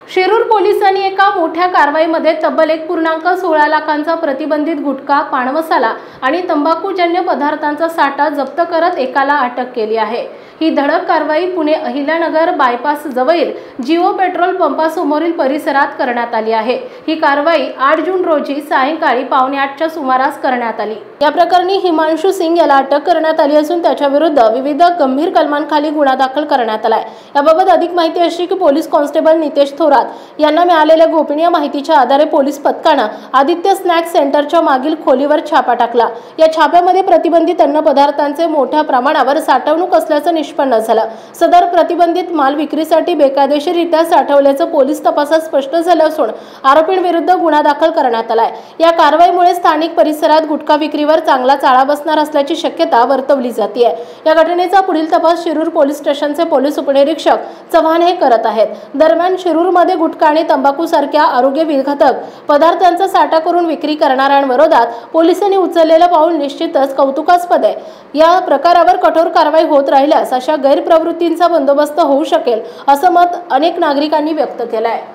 शिरूर पोलिसांनी एका मोठ्या कारवाईमध्ये तब्बल 1.16 लाखांचा प्रतिबंधित गुटखा, पान मसाला आणि तंबाखूजन्य पदार्थांचा साठा जप्त करत एकाला अटक केली आहे। ही धडक कारवाई पुणे अहिल्यानगर बायपास जवळील जिओ पेट्रोल पंपासमोरील परिसरात करण्यात आली आहे। ही कारवाई 8 जून रोजी सायंकाळी 7:45च्या सुमारास करण्यात आली। या प्रकरणी हिमांशु सिंग याला अटक करण्यात आली असून त्याच्या विरुद्ध विविध गंभीर कलमांखाली गुन्हा दाखल करण्यात आला आहे। याबाबत अधिक माहिती अशी की पोलीस कॉन्स्टेबल नितेश थोरात यांना मिळालेल्या गोपनीय माहितीच्या आधारे पोलीस पथकाने आदित्य स्नॅक्स सेंटरच्या मागील खोलीवर छापा टाकला। या छाप्यामध्ये प्रतिबंधित अन्न पदार्थांचे मोठ्या प्रमाणावर साठवणूक असल्याचे निष्पन्न झालं। सदर प्रतिबंधित माल विक्रीसाठी बेकायदेशीररित्या साठवल्याचं पोलीस तपासात स्पष्ट झालं असून आरोपींविरुद्ध गुन्हा दाखल करण्यात आलाय। या कारवाईमुळे स्थानिक परिसरात गुटखा विक्रीवर चांगला आळा बसणार असल्याची शक्यता वर्तवली जाते। या घटनेचा पुढील तपास शिरूर पोलीस स्टेशनचे पोलीस उपनिरीक्षक चव्हाण हे करत आहेत। दरम्यान शिरूरमध्ये गुटखा आणि तंबाखू सारख्या आरोग्य विघातक पदार्थांचा साठा करून विक्री करणाऱ्यांविरोधात पोलिसांनी उचललेलं पाऊल निश्चितच कौतुकास्पद आहे। या प्रकारावर कठोर कारवाई होत राहिल्यास अशा गैरप्रवृत्तींचा बंदोबस्त होऊ शकेल असं मत अनेक नागरिकांनी व्यक्त केलं आहे।